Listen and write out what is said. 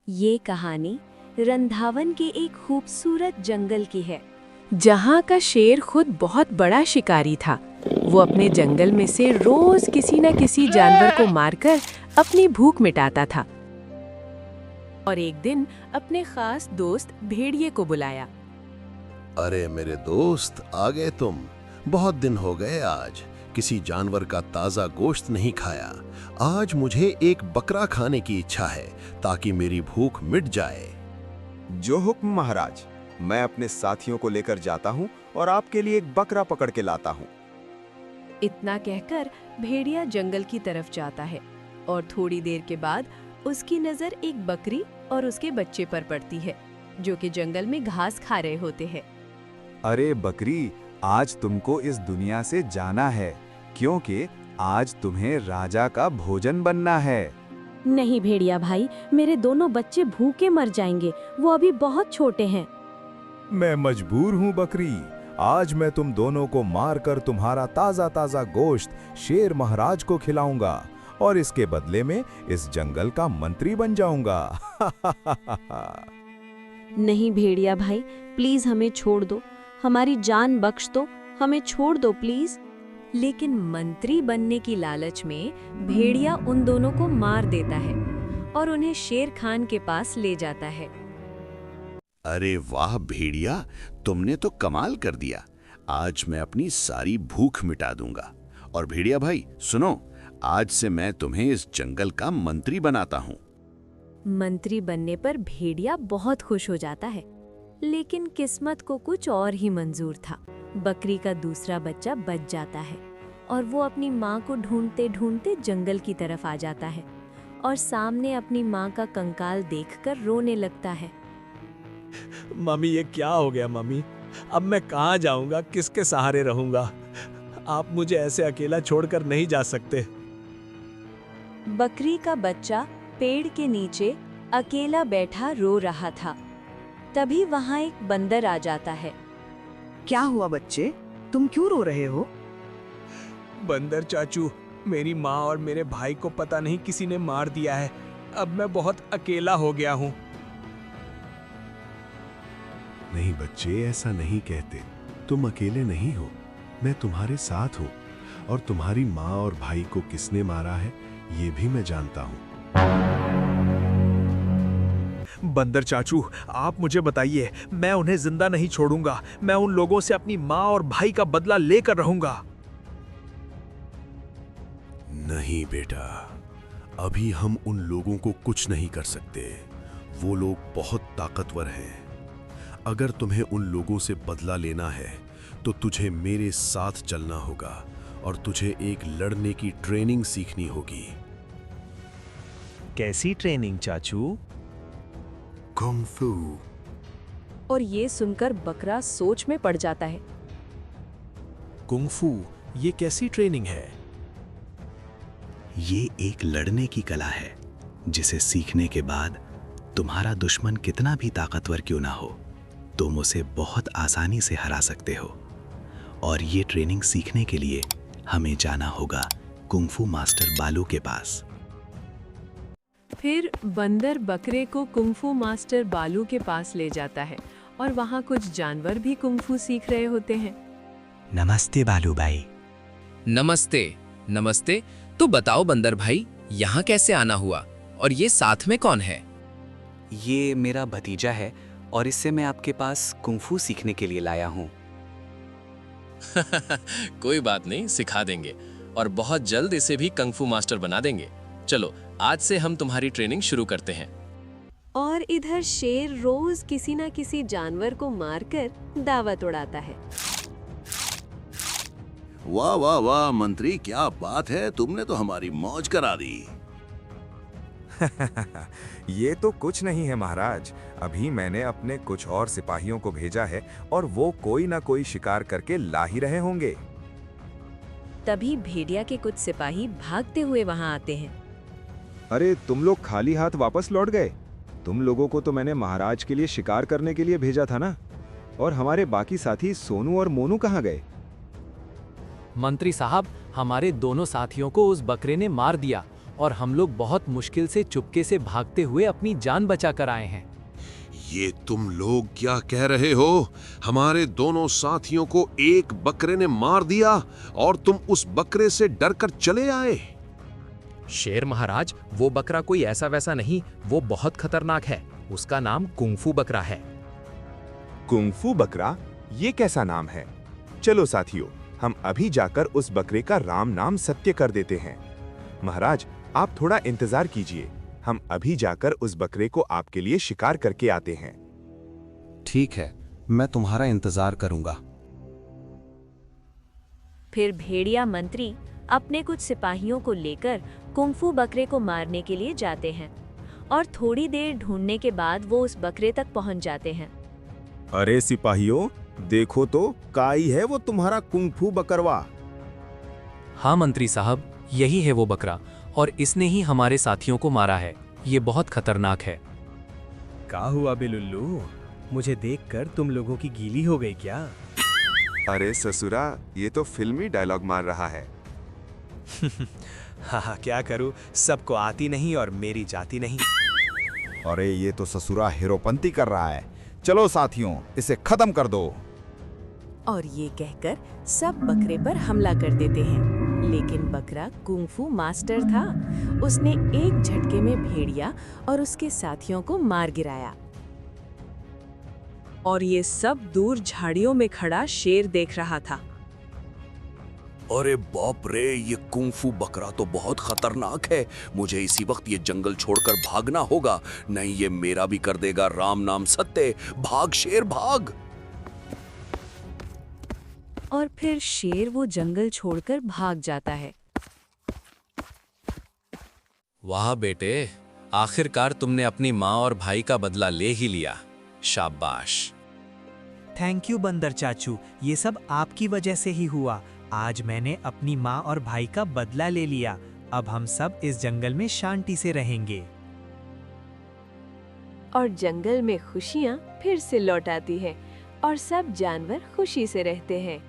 ये कहानी रंधावन के एक खूबसूरत जंगल की है, जहाँ का शेर खुद बहुत बड़ा शिकारी था। वो अपने जंगल में से रोज किसी न किसी जानवर को मारकर अपनी भूख मिटाता था। और एक दिन अपने खास दोस्त भेड़िए को बुलाया। अरे मेरे दोस्त, आ गए तुम। बहुत दिन हो गए, आज किसी जानवर का ताज़ा गोश्त नहीं खाया। आज मुझे एक बकरा खाने की इच्छा है ताकि मेरी भूख मिट जाए। जो हुक्म महाराज, मैं अपने साथियों को लेकर जाता हूँ और आपके लिए एक बकरा पकड़ के लाता हूँ। इतना कहकर भेड़िया जंगल की तरफ जाता है और थोड़ी देर के बाद उसकी नजर एक बकरी और उसके बच्चे पर पड़ती है, जो कि जंगल में घास खा रहे होते हैं। अरे बकरी, आज तुमको इस दुनिया से जाना है, क्योंकि आज तुम्हें राजा का भोजन बनना है। नहीं भेड़िया भाई, मेरे दोनों बच्चे भूखे मर जाएंगे, वो अभी बहुत छोटे हैं। मैं मजबूर हूँ बकरी, आज मैं तुम दोनों को मारकर तुम्हारा ताजा ताजा गोश्त शेर महाराज को खिलाऊंगा और इसके बदले में इस जंगल का मंत्री बन जाऊंगा। नहीं भेड़िया भाई, प्लीज हमें छोड़ दो, हमारी जान बख्श दो, हमें छोड़ दो प्लीज। लेकिन मंत्री बनने की लालच में भेड़िया उन दोनों को मार देता है और उन्हें शेर खान के पास ले जाता है। अरे वाह भेड़िया, तुमने तो कमाल कर दिया। आज मैं अपनी सारी भूख मिटा दूंगा। और भेड़िया भाई सुनो, आज से मैं तुम्हें इस जंगल का मंत्री बनाता हूँ। मंत्री बनने पर भेड़िया बहुत खुश हो जाता है, लेकिन किस्मत को कुछ और ही मंजूर था। बकरी का दूसरा बच्चा बच जाता है और वो अपनी माँ को ढूंढते ढूंढते जंगल की तरफ आ जाता है और सामने अपनी माँ का कंकाल देखकर रोने लगता है। मम्मी, ये क्या हो गया मम्मी? अब मैं कहाँ जाऊंगा, किसके सहारे रहूंगा? आप मुझे ऐसे अकेला छोड़कर नहीं जा सकते। बकरी का बच्चा पेड़ के नीचे अकेला बैठा रो रहा था। तभी वहाँ एक बंदर आ जाता है। क्या हुआ बच्चे, तुम क्यों रो रहे हो? बंदर चाचू, मेरी माँ और मेरे भाई को पता नहीं किसी ने मार दिया है। अब मैं बहुत अकेला हो गया हूँ। नहीं बच्चे, ऐसा नहीं कहते। तुम अकेले नहीं हो, मैं तुम्हारे साथ हूँ। और तुम्हारी माँ और भाई को किसने मारा है ये भी मैं जानता हूँ। बंदर चाचू, आप मुझे बताइए, मैं उन्हें जिंदा नहीं छोड़ूंगा। मैं उन लोगों से अपनी माँ और भाई का बदला लेकर रहूंगा। नहीं बेटा, अभी हम उन लोगों को कुछ नहीं कर सकते। वो लोग बहुत ताकतवर हैं। अगर तुम्हें उन लोगों से बदला लेना है तो तुझे मेरे साथ चलना होगा और तुझे एक लड़ने की ट्रेनिंग सीखनी होगी। कैसी ट्रेनिंग चाचू? कुंग फू। और ये सुनकर बकरा सोच में पड़ जाता है। कुंग फू, ये कैसी ट्रेनिंग है? ये एक लड़ने की कला है जिसे सीखने के बाद तुम्हारा दुश्मन कितना भी ताकतवर क्यों ना हो, तुम उसे बहुत आसानी से हरा सकते हो। और ये ट्रेनिंग सीखने के लिए हमें जाना होगा कुंग फू मास्टर बालू के पास। फिर बंदर बकरे को कुंफू मास्टर बालू के पास ले जाता है और वहाँ कुछ जानवर भी कुंफू सीख रहे होते हैं। नमस्ते बालू भाई। नमस्ते। नमस्ते। तो बताओ बंदर भाई, यहाँ कैसे आना हुआ और ये साथ में कौन है? ये मेरा भतीजा है और इससे मैं आपके पास कुंफू सीखने के लिए लाया हूँ। कोई बात नहीं, सिखा देंगे और बहुत जल्द इसे भी कंग फू मास्टर बना देंगे। चलो, आज से हम तुम्हारी ट्रेनिंग शुरू करते हैं। और इधर शेर रोज किसी न किसी जानवर को मारकर दावत उड़ाता है। वाह वाह वाह मंत्री, क्या बात है, तुमने तो हमारी मौज करा दी। ये तो कुछ नहीं है महाराज, अभी मैंने अपने कुछ और सिपाहियों को भेजा है और वो कोई ना कोई शिकार करके ला ही रहे होंगे। तभी भेड़िया के कुछ सिपाही भागते हुए वहां आते हैं। अरे तुम लोग खाली हाथ वापस लौट गए? तुम लोगों को तो मैंने महाराज के लिए शिकार करने के लिए भेजा था ना? और हमारे बाकी साथी सोनू और मोनू कहाँ गए? मंत्री साहब, हमारे दोनों साथियों को उस बकरे ने मार दिया और हम लोग बहुत मुश्किल से चुपके से भागते हुए अपनी जान बचा कर आए हैं। ये तुम लोग क्या कह रहे हो? हमारे दोनों साथियों को एक बकरे ने मार दिया और तुम उस बकरे से डरकर चले आए? शेर महाराज, वो बकरा कोई ऐसा वैसा नहीं, वो बहुत खतरनाक है। उसका नाम कुंफू बकरा है। कुंफू बकरा? ये कैसा नाम है? चलो साथियों, हम अभी जाकर उस बकरे का राम नाम सत्य कर देते हैं। महाराज, आप थोड़ा इंतजार कीजिए, हम अभी जाकर उस बकरे को आपके लिए शिकार करके आते हैं। ठीक है, मैं तुम्हारा इंतजार करूंगा। फिर भेड़िया मंत्री अपने कुछ सिपाहियों को लेकर कुंफू बकरे को मारने के लिए जाते हैं और थोड़ी देर ढूंढने के बाद वो उस बकरे तक पहुंच जाते हैं। अरे सिपाहियों, देखो तो काई है वो तुम्हारा कुंफू बकरवा। हाँ मंत्री साहब, यही है वो बकरा और इसने ही हमारे साथियों को मारा है। ये बहुत खतरनाक है। क्या हुआ बिलुल्लू? मुझे देखकर तुम लोगों की गीली हो गई क्या? अरे ससुरा, ये तो फिल्मी डायलॉग मार रहा है। हाँ, क्या करूं, सबको आती नहीं और मेरी जाती नहीं। अरे ये तो ससुरा हीरोपंती कर रहा है। चलो साथियों, इसे खत्म कर दो। और ये कहकर सब बकरे पर हमला कर देते हैं, लेकिन बकरा कुंफू मास्टर था। उसने एक झटके में भेड़िया और उसके साथियों को मार गिराया। और ये सब दूर झाड़ियों में खड़ा शेर देख रहा था। अरे बाप रे, ये कुंफू बकरा तो बहुत खतरनाक है। मुझे इसी वक्त ये जंगल छोड़कर भागना होगा, नहीं ये मेरा भी कर देगा राम नाम सत्य। भाग शेर भाग। और फिर शेर वो जंगल छोड़कर भाग जाता है। वाह बेटे, आखिरकार तुमने अपनी माँ और भाई का बदला ले ही लिया। शाबाश। थैंक यू बंदर चाचू, ये सब आपकी वजह से ही हुआ। आज मैंने अपनी माँ और भाई का बदला ले लिया। अब हम सब इस जंगल में शांति से रहेंगे। और जंगल में खुशियाँ फिर से लौट आती हैं और सब जानवर खुशी से रहते हैं।